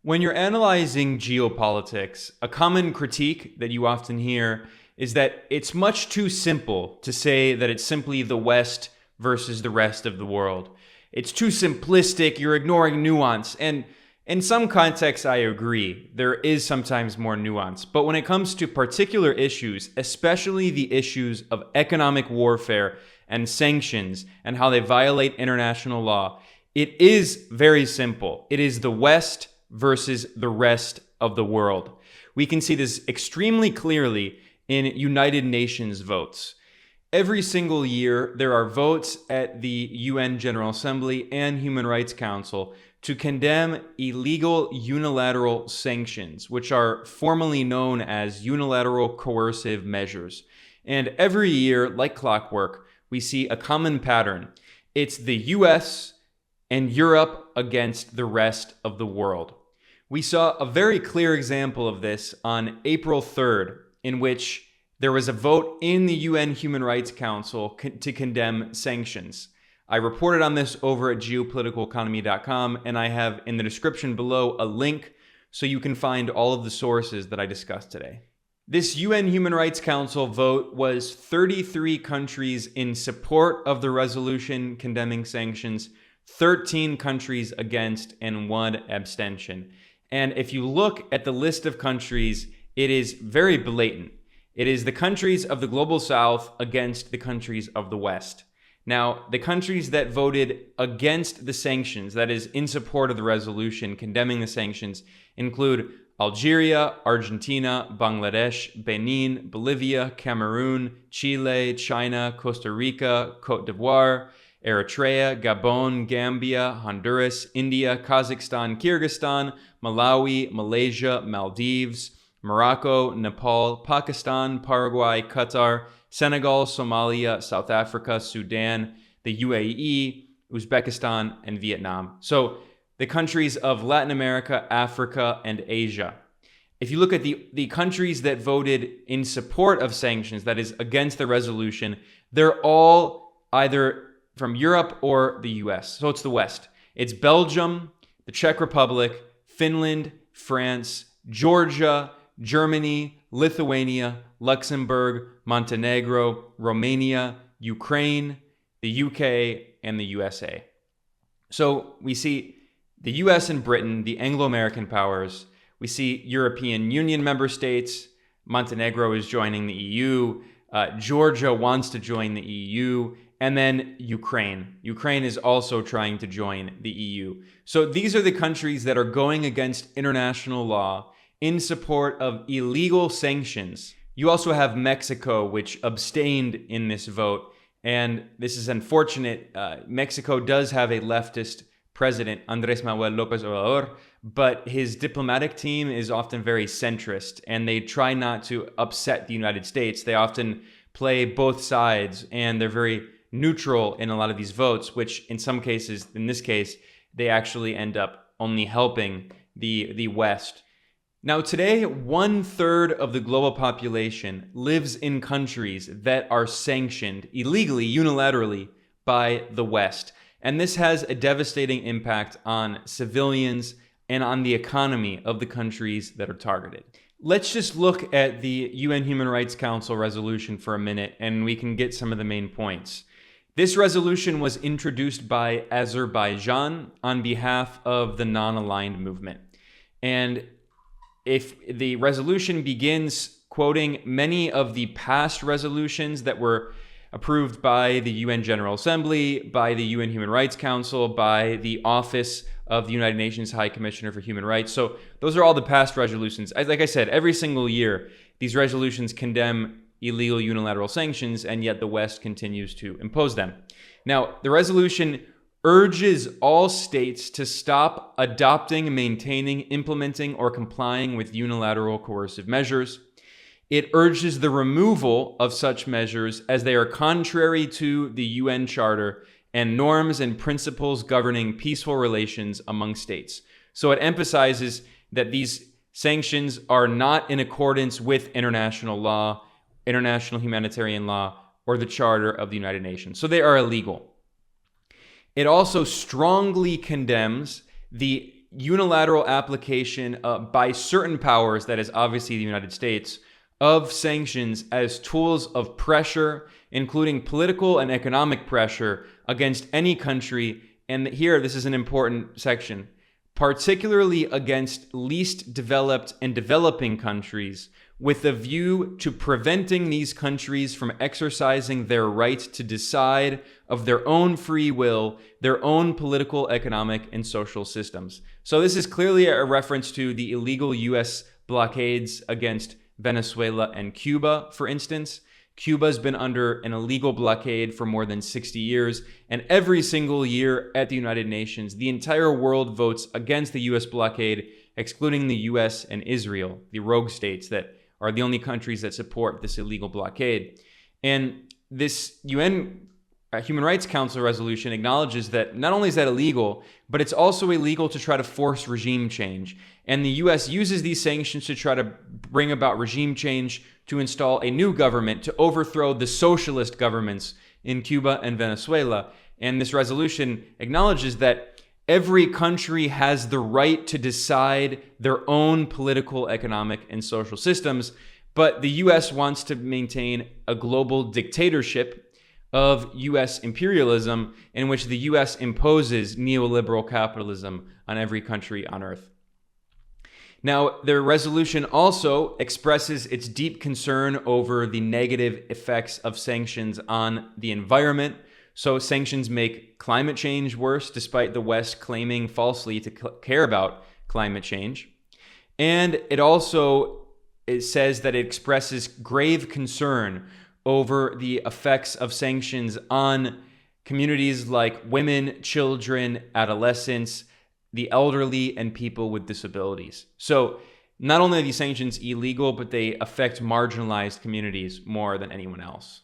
When you're analyzing geopolitics, a common critique that you often hear is that it's much too simple to say that it's simply the West versus the rest of the world. It's too simplistic, you're ignoring nuance. And in some contexts, I agree. There is sometimes more nuance. But when it comes to particular issues, especially the issues of economic warfare and sanctions and how they violate international law, it is very simple. It is the West versus the rest of the world. We can see this extremely clearly in United Nations votes. Every single year, there are votes at the UN General Assembly and Human Rights Council to condemn illegal unilateral sanctions, which are formally known as unilateral coercive measures. And every year, like clockwork, we see a common pattern. It's the US and Europe against the rest of the world. We saw a very clear example of this on April 3rd, in which there was a vote in the UN Human Rights Council to condemn sanctions. I reported on this over at geopoliticaleconomy.com, and I have in the description below a link so you can find all of the sources that I discussed today. This UN Human Rights Council vote was 33 countries in support of the resolution condemning sanctions, 13 countries against, and 1 abstention. And if you look at the list of countries, it is very blatant. It is the countries of the global south against the countries of the west. Now, the countries that voted against the sanctions, that is, in support of the resolution condemning the sanctions, include Algeria, Argentina, Bangladesh, Benin, Bolivia, Cameroon, Chile, China, Costa Rica, Cote d'Ivoire, Eritrea, Gabon, Gambia, Honduras, India, Kazakhstan, Kyrgyzstan, Malawi, Malaysia, Maldives, Morocco, Nepal, Pakistan, Paraguay, Qatar, Senegal, Somalia, South Africa, Sudan, the UAE, Uzbekistan, and Vietnam. So the countries of Latin America, Africa, and Asia. If you look at the countries that voted in support of sanctions, that is against the resolution, they're all either from Europe or the US. So it's the West. It's Belgium, the Czech Republic, Finland, France, Georgia, Germany, Lithuania, Luxembourg, Montenegro, Romania, Ukraine, the UK, and the USA. So we see the US and Britain, the Anglo-American powers. We see European Union member states. Montenegro is joining the EU. Georgia wants to join the EU. And then Ukraine. Ukraine is also trying to join the EU. So these are the countries that are going against international law in support of illegal sanctions. You also have Mexico, which abstained in this vote. And this is unfortunate. Mexico does have a leftist president, Andrés Manuel López Obrador, but his diplomatic team is often very centrist, and they try not to upset the United States. They often play both sides, and they're very neutral in a lot of these votes, which in some cases, in this case, they actually end up only helping the West. Now today, 1/3 of the global population lives in countries that are sanctioned illegally, unilaterally, by the West. And this has a devastating impact on civilians and on the economy of the countries that are targeted. Let's just look at the UN Human Rights Council resolution for a minute, and we can get some of the main points. This resolution was introduced by Azerbaijan on behalf of the non-aligned movement. And if the resolution begins quoting many of the past resolutions that were approved by the UN General Assembly, by the UN Human Rights Council, by the Office of the United Nations High Commissioner for Human Rights. So those are all the past resolutions. Like I said, every single year, these resolutions condemn illegal unilateral sanctions, and yet the West continues to impose them. Now, the resolution urges all states to stop adopting, maintaining, implementing, or complying with unilateral coercive measures. It urges the removal of such measures as they are contrary to the UN Charter and norms and principles governing peaceful relations among states. So it emphasizes that these sanctions are not in accordance with international law, international humanitarian law, or the Charter of the United Nations. So they are illegal. It also strongly condemns the unilateral application by certain powers, that is obviously the United States, of sanctions as tools of pressure, including political and economic pressure against any country. And here, this is an important section, particularly against least developed and developing countries, with a view to preventing these countries from exercising their right to decide of their own free will, their own political, economic, and social systems. So this is clearly a reference to the illegal US blockades against Venezuela and Cuba, for instance. Cuba's been under an illegal blockade for more than 60 years, and every single year at the United Nations, the entire world votes against the US blockade, excluding the US and Israel, the rogue states that are the only countries that support this illegal blockade. And this UN Human Rights Council resolution acknowledges that not only is that illegal, but it's also illegal to try to force regime change. And the US uses these sanctions to try to bring about regime change, to install a new government, to overthrow the socialist governments in Cuba and Venezuela. And this resolution acknowledges that every country has the right to decide their own political, economic, and social systems, but the US wants to maintain a global dictatorship of US imperialism in which the US imposes neoliberal capitalism on every country on earth. Now, the resolution also expresses its deep concern over the negative effects of sanctions on the environment. So sanctions make climate change worse, despite the West claiming falsely to care about climate change. And it says that it expresses grave concern over the effects of sanctions on communities like women, children, adolescents, the elderly, and people with disabilities. So not only are these sanctions illegal, but they affect marginalized communities more than anyone else.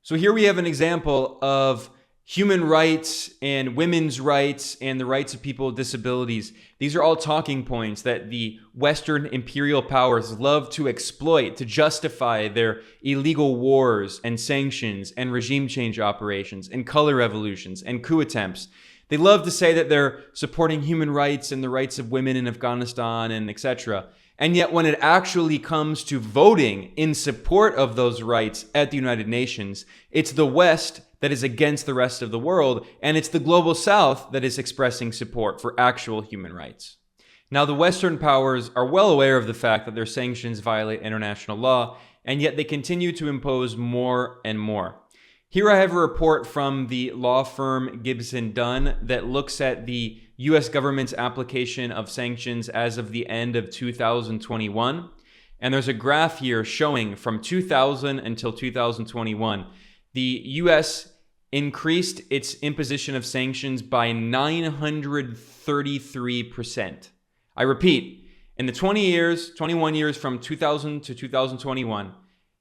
So here we have an example of human rights and women's rights and the rights of people with disabilities. These are all talking points that the Western imperial powers love to exploit to justify their illegal wars and sanctions and regime change operations and color revolutions and coup attempts. They love to say that they're supporting human rights and the rights of women in Afghanistan and etc. And yet when it actually comes to voting in support of those rights at the United Nations, it's the West that is against the rest of the world, and it's the global South that is expressing support for actual human rights. Now, the Western powers are well aware of the fact that their sanctions violate international law, and yet they continue to impose more and more. Here I have a report from the law firm Gibson Dunn that looks at the US government's application of sanctions as of the end of 2021. And there's a graph here showing from 2000 until 2021, the US increased its imposition of sanctions by 933%. I repeat, in the 21 years from 2000 to 2021,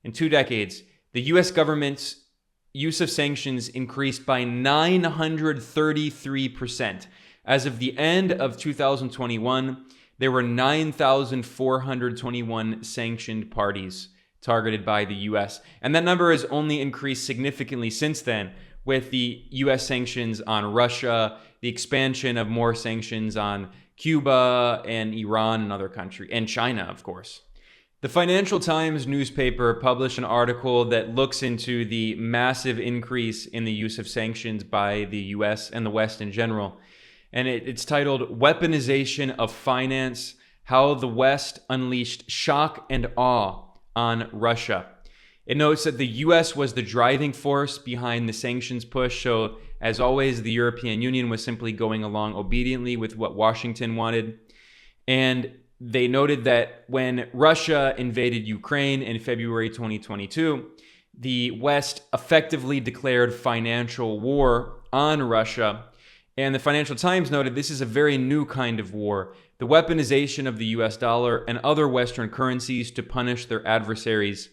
in 2 decades, the US government's use of sanctions increased by 933%. As of the end of 2021, there were 9,421 sanctioned parties targeted by the US. And that number has only increased significantly since then, with the US sanctions on Russia, the expansion of more sanctions on Cuba and Iran and other countries, and China, of course. The Financial Times newspaper published an article that looks into the massive increase in the use of sanctions by the US and the West in general. And it's titled Weaponization of Finance: How the West Unleashed Shock and Awe on Russia. It notes that the US was the driving force behind the sanctions push. So as always, the European Union was simply going along obediently with what Washington wanted. And they noted that when Russia invaded Ukraine in February 2022, the West effectively declared financial war on Russia. And the Financial Times noted this is a very new kind of war, the weaponization of the US dollar and other Western currencies to punish their adversaries.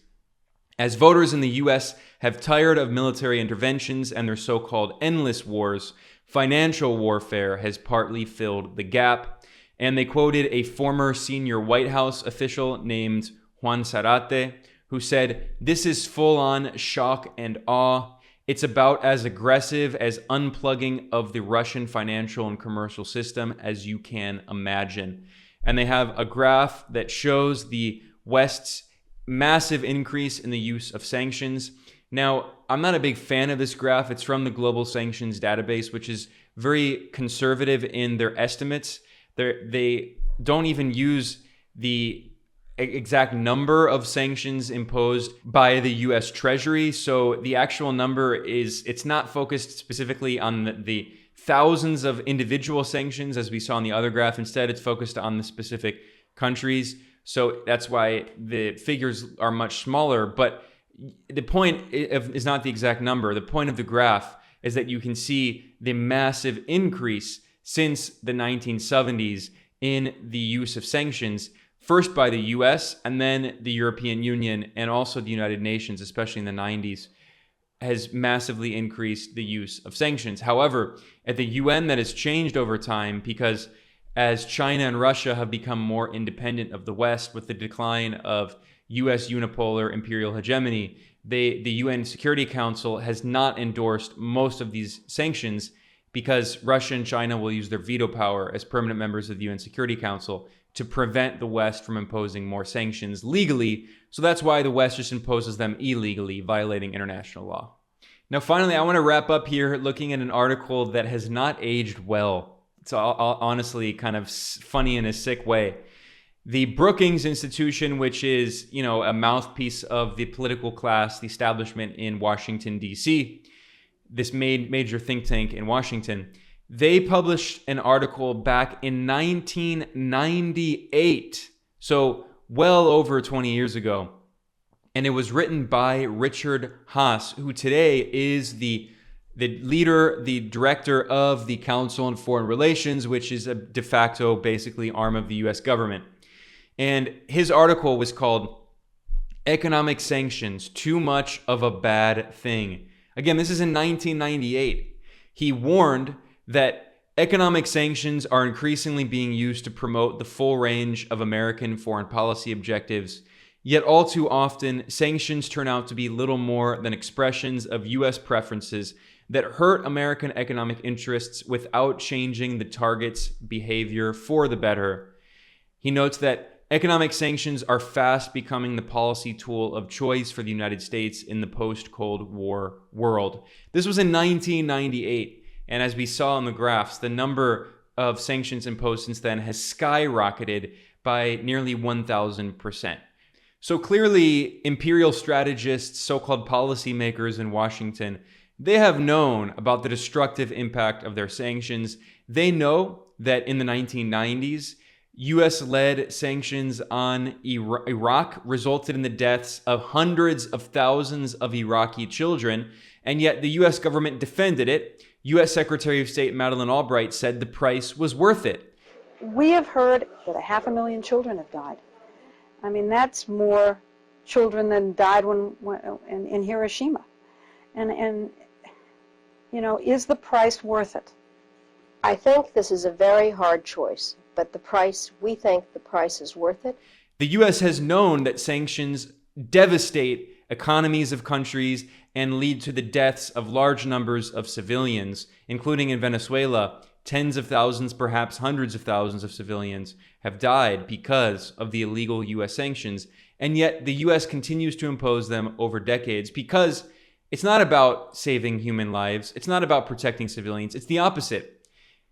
As voters in the US have tired of military interventions and their so-called endless wars, financial warfare has partly filled the gap. And they quoted a former senior White House official named Juan Zarate, who said, "This is full-on shock and awe, It's about as aggressive as unplugging of the Russian financial and commercial system as you can imagine. And they have a graph that shows the West's massive increase in the use of sanctions. Now, I'm not a big fan of this graph. It's from the Global Sanctions Database, which is very conservative in their estimates. They don't even use the exact number of sanctions imposed by the US Treasury. So the actual number it's not focused specifically on the thousands of individual sanctions as we saw in the other graph. Instead, it's focused on the specific countries. So that's why the figures are much smaller. But the point is not the exact number. The point of the graph is that you can see the massive increase since the 1970s in the use of sanctions, first by the US and then the European Union and also the United Nations, especially in the 90s, has massively increased the use of sanctions. However, at the UN, that has changed over time because as China and Russia have become more independent of the West with the decline of US unipolar imperial hegemony, the UN Security Council has not endorsed most of these sanctions because Russia and China will use their veto power as permanent members of the UN Security Council to prevent the West from imposing more sanctions legally. So that's why the West just imposes them illegally, violating international law. Now, finally, I want to wrap up here looking at an article that has not aged well. It's honestly kind of funny in a sick way. The Brookings Institution, which is, a mouthpiece of the political class, the establishment in Washington, D.C., this major think tank in Washington, they published an article back in 1998, so well over 20 years ago. And it was written by Richard Haass, who today is the leader, the director of the Council on Foreign Relations, which is a de facto, basically, arm of the U.S. government. And his article was called Economic Sanctions, Too Much of a Bad Thing. Again, this is in 1998. He warned that economic sanctions are increasingly being used to promote the full range of American foreign policy objectives, yet all too often, sanctions turn out to be little more than expressions of U.S. preferences that hurt American economic interests without changing the target's behavior for the better. He notes that economic sanctions are fast becoming the policy tool of choice for the United States in the post-Cold War world. This was in 1998. And as we saw in the graphs, the number of sanctions imposed since then has skyrocketed by nearly 1,000%. So clearly, imperial strategists, so-called policymakers in Washington, they have known about the destructive impact of their sanctions. They know that in the 1990s, US-led sanctions on Iraq resulted in the deaths of hundreds of thousands of Iraqi children, and yet the US government defended it. U.S. Secretary of State Madeleine Albright said the price was worth it. We have heard that 500,000 children have died. I mean, that's more children than died in Hiroshima. And is the price worth it? I think this is a very hard choice, but we think the price is worth it. The U.S. has known that sanctions devastate economies of countries and lead to the deaths of large numbers of civilians, including in Venezuela. Tens of thousands, perhaps hundreds of thousands of civilians have died because of the illegal U.S. sanctions. And yet the U.S. continues to impose them over decades because it's not about saving human lives. It's not about protecting civilians. It's the opposite.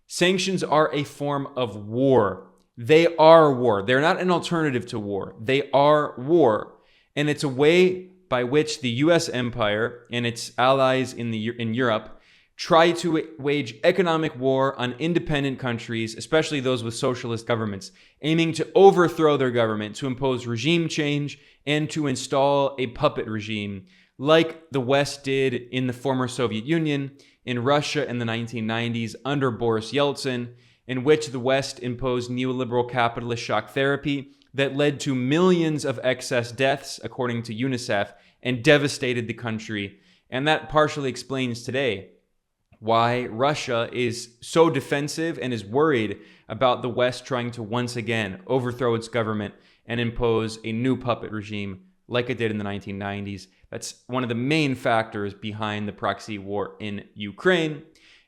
Sanctions are a form of war. They are war. They're not an alternative to war. They are war. And it's a way by which the U.S. empire and its allies in Europe try to wage economic war on independent countries, especially those with socialist governments, aiming to overthrow their government, to impose regime change, and to install a puppet regime, like the West did in the former Soviet Union, in Russia in the 1990s under Boris Yeltsin, in which the West imposed neoliberal capitalist shock therapy that led to millions of excess deaths, according to UNICEF, and devastated the country. And that partially explains today why Russia is so defensive and is worried about the West trying to once again overthrow its government and impose a new puppet regime like it did in the 1990s. That's one of the main factors behind the proxy war in Ukraine.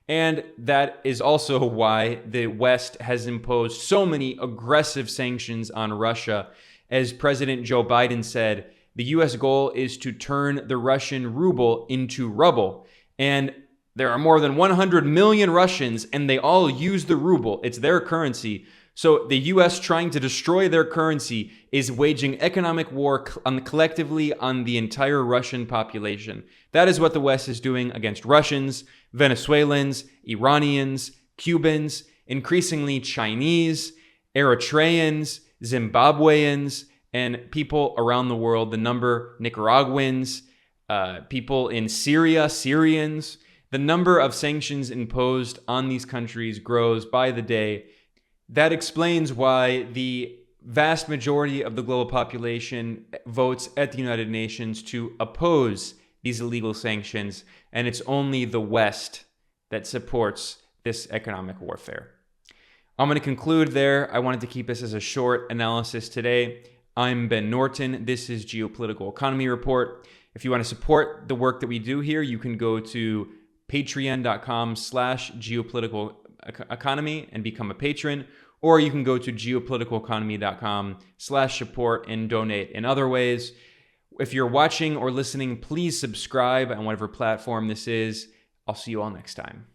And that is also why the West has imposed so many aggressive sanctions on Russia. As President Joe Biden said, the US goal is to turn the Russian ruble into rubble. And there are more than 100 million Russians, and they all use the ruble. It's their currency. So the US trying to destroy their currency is waging economic war collectively on the entire Russian population. That is what the West is doing against Russians, Venezuelans, Iranians, Cubans, increasingly Chinese, Eritreans, Zimbabweans, and people around the world. The number, Nicaraguans, people in Syria, Syrians. The number of sanctions imposed on these countries grows by the day. That explains why the vast majority of the global population votes at the United Nations to oppose these illegal sanctions, and it's only the West that supports this economic warfare. I'm going to conclude there. I wanted to keep this as a short analysis today. I'm Ben Norton. This is Geopolitical Economy Report. If you want to support the work that we do here, you can go to patreon.com/geopoliticaleconomy and become a patron, or you can go to geopoliticaleconomy.com/support and donate in other ways. If you're watching or listening, please subscribe on whatever platform this is. I'll see you all next time.